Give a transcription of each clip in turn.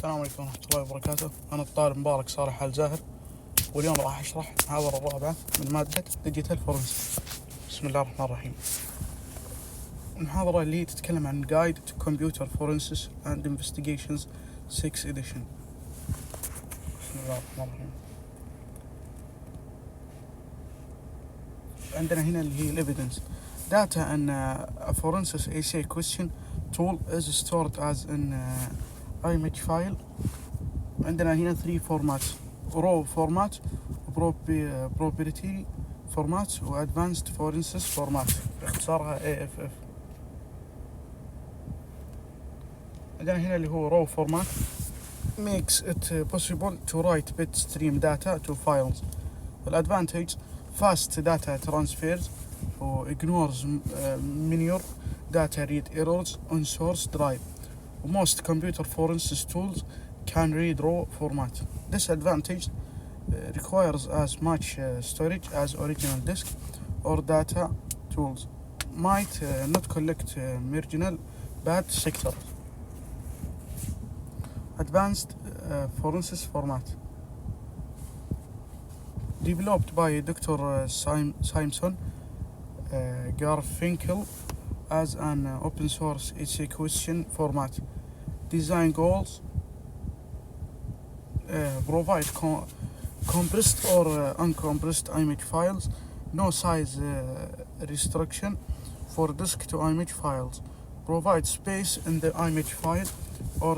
السلام عليكم ورحمة الله وبركاته. أنا الطالب مبارك صالح الزاهر، واليوم راح أشرح المحاضرة الرابعة من مادة ديجيتال فورنسيك. بسم الله الرحمن الرحيم. المحاضرة اللي تتكلم عن Guide to Computer Forensics and Investigations 6 Edition. بسم الله الرحمن الرحيم. عندنا هنا اللي هي الإيفيدنس. Data and a forensics essay question tool is stored as an image file. عندنا هنا 3 formats: raw format, proprietary format, و advanced forensics format، اختصارها AFF. عندنا هنا اللي هو raw format makes it possible to write bit stream data to files. الادفانتج fast data transfers or ignores minor data read errors on source drive. Most computer forensics tools can read raw format. Disadvantage requires as much storage as original disk or data tools. Might not collect marginal bad sectors. Advanced forensics format developed by Dr. Simon Garfinkel as an open source essay question format. Design goals: provide compressed or uncompressed image files, no size restriction for disk to image files, provide space in the image file or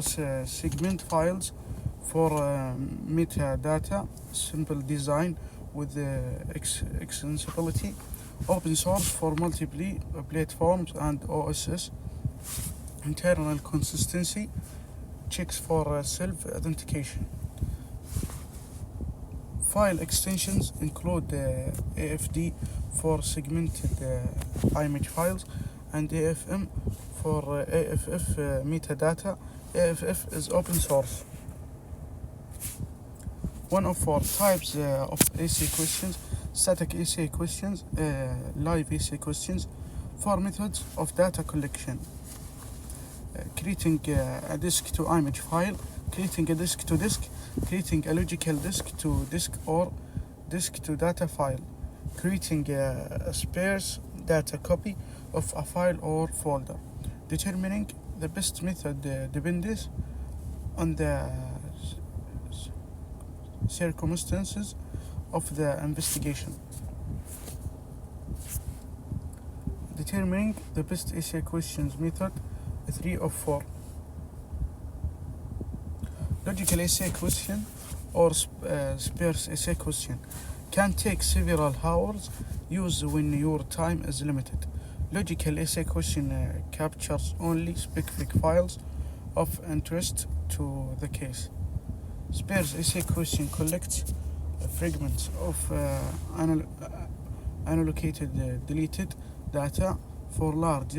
segment files for metadata, simple design with extensibility, open source for multiple platforms and OSs, internal consistency, checks for self-authentication. File extensions include AFD for segmented image files and AFM for AFF metadata. AFF is open source. One of 4 types of essay questions: static essay questions, live essay questions. 4 methods of data collection: creating a disk to image file, creating a disk to disk, creating a logical disk to disk or disk to data file, creating a sparse data copy of a file or folder. Determining the best method depends on the circumstances of the investigation. Determining the best essay questions method: 3 of 4. Logical essay question or sparse essay question can take several hours. Use when your time is limited. Logical essay question captures only specific files of interest to the case. Sparse essay question collects fragments of unallocated deleted data for large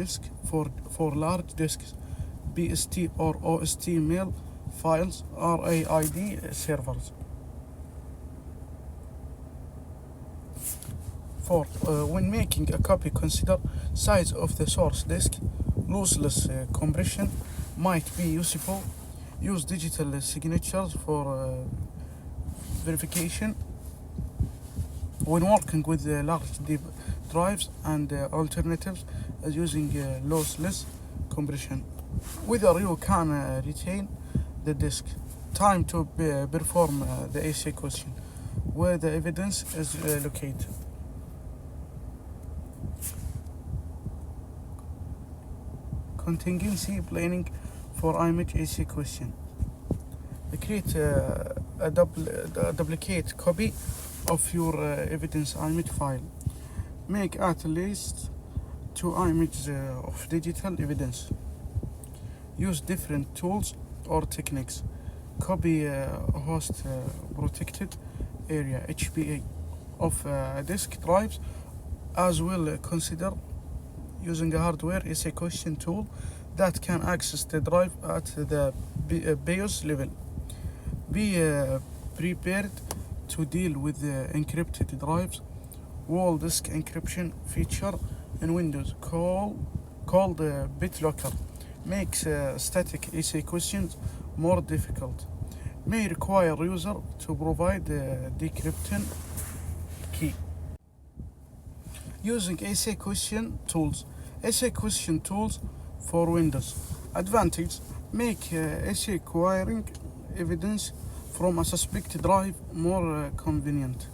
disks, BST or OST mail files, RAID servers. 4. When making a copy, consider size of the source disk. Lossless compression might be useful. Use digital signatures for verification when working with large drives, and alternatives as using lossless compression. Whether you can retain the disk. Time to perform the essay question: where the evidence is located. Contingency planning for image essay question: create a duplicate copy of your evidence image file. Make at least 2 images of digital evidence. Use different tools or techniques. Copy host protected area HPA of disk drives, as well. Consider using a hardware essay question tool that can access the drive at the BIOS level. Be prepared to deal with encrypted drives. Wall disk encryption feature in Windows called BitLocker makes static essay questions more difficult. May require user to provide a decryption key. Using essay question tools. Essay question tools for Windows. Advantage: make essay acquiring evidence from a suspected drive more convenient,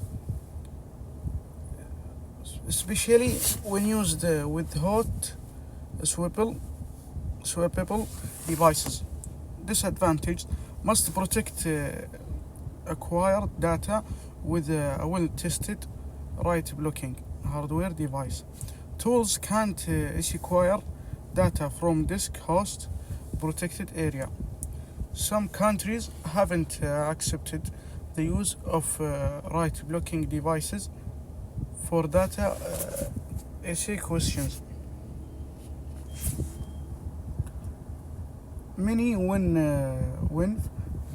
especially when used with hot swappable devices. Disadvantage: must protect acquired data with a well-tested write blocking hardware device. Tools can't acquire data from disk host protected area. Some countries haven't accepted the use of write blocking devices for data essay questions. Many WinF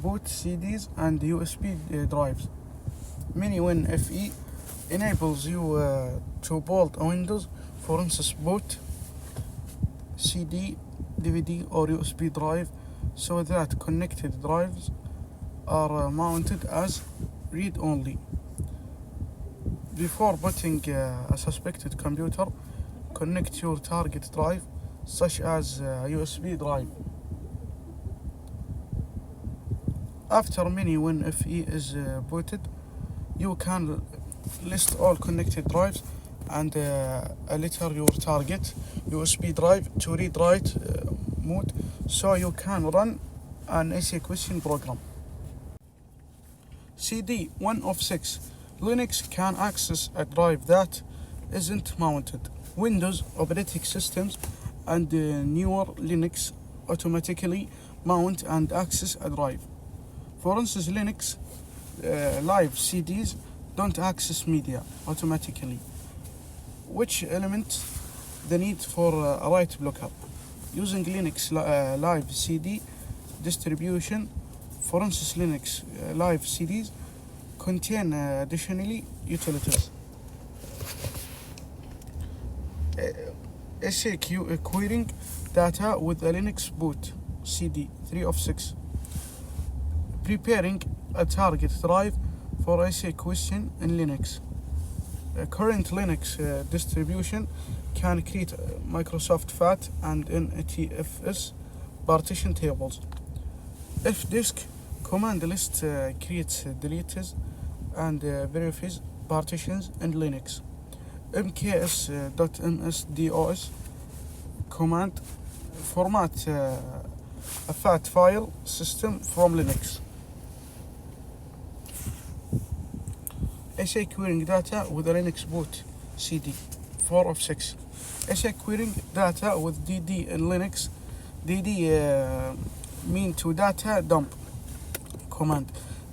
boot CDs and USB drives. Many WinFE enables you to boot a Windows, for instance, boot CD, DVD, or USB drive, so that connected drives are mounted as read-only. Before booting a suspected computer, connect your target drive, such as a USB drive. After mini WinFE is booted, you can list all connected drives and alter your target USB drive to read-write mode, so you can run an essay question program. CD 1 of 6. Linux can access a drive that isn't mounted. Windows operating systems and newer Linux automatically mount and access a drive. For instance, Linux live CDs don't access media automatically, which eliminates the need for a write blocker. Using Linux live CD distribution, for instance, Linux live CDs contain additionally utilities. Essay querying data with a Linux boot CD 3 of 6. Preparing a target drive for essay question in Linux. Current Linux distribution can create Microsoft FAT and NTFS partition tables. Fdisk command list creates, deletes, and verifies partitions in Linux. mks.msdos command format a FAT file system from Linux. Essay querying data with a Linux boot CD 4 of 6. Essay querying data with DD in Linux. DD mean to data dump command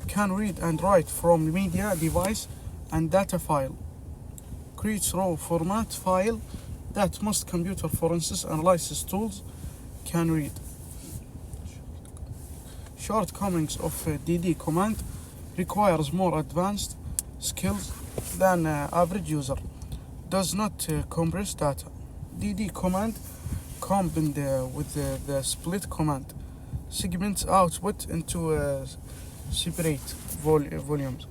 can read and write from media device and data file. Creates raw format file that most computer forensics analysis tools can read. Shortcomings of DD command: requires more advanced skills than average user. Does not compress data. DD command combined with the split command segments output into separate volumes.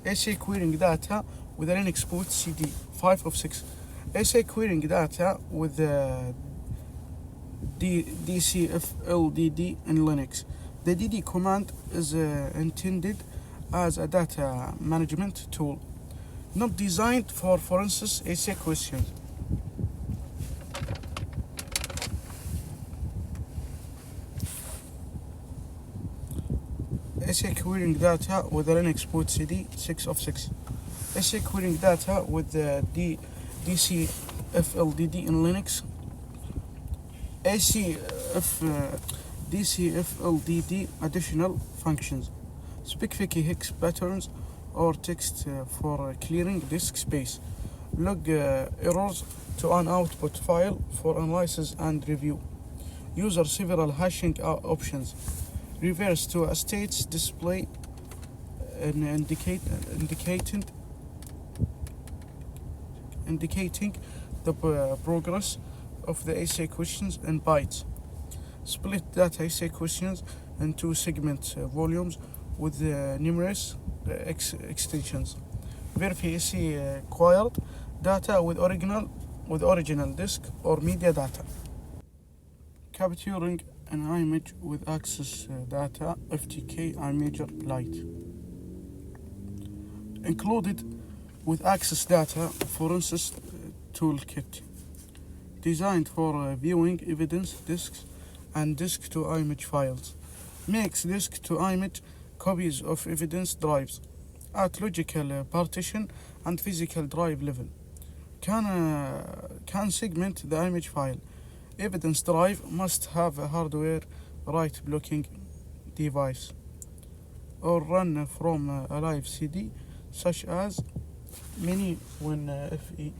Essay querying data with a Linux boot CD 5 of 6. Essay querying data with DCFLDD in Linux. The DD command is intended as a data management tool, not designed for instance, essay questions. Essay querying data with a Linux boot CD 6 of 6. Essay querying data with the DCFLDD in Linux. DCFLDD additional functions: specific hex patterns or text for clearing disk space. Log errors to an output file for analysis and review. User several hashing options. Reverse to a states display indicating the progress of the essay questions in bytes. Split data essay questions into segment volumes with numerous extensions. Verify essay acquired data with original disk or media data. Capturing an image with access data FTK iMager Lite. Included with access data forensics toolkit. Designed for viewing evidence disks and disk to image files. Makes disk to image copies of evidence drives at logical partition and physical drive level. Can segment the image file. Evidence drive must have a hardware write blocking device or run from a live CD such as Mini WinFE.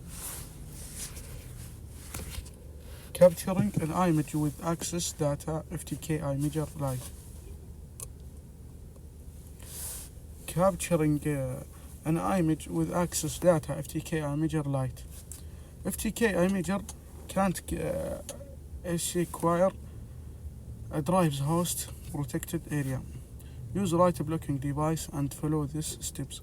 Capturing an image with access data FTK iMager Lite. Capturing an image with access data FTK iMager Lite. FTK iMager can't acquire a drive's host protected area. Use write blocking device and follow these steps.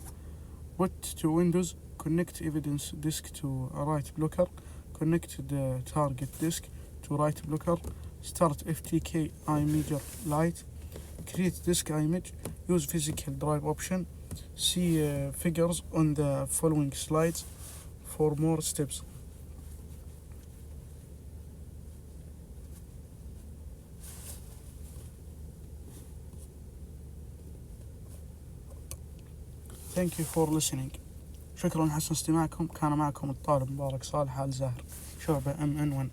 Boot to Windows. Connect evidence disk to a write blocker. Connect the target disk to write blocker. Start FTK iMager Lite. Create disk image. Use physical drive option. See figures on the following slides for more steps. Thank you for listening. شكرا حسن استماعكم. كان معكم الطالب مبارك صالح آل زاهر شعبة MN1.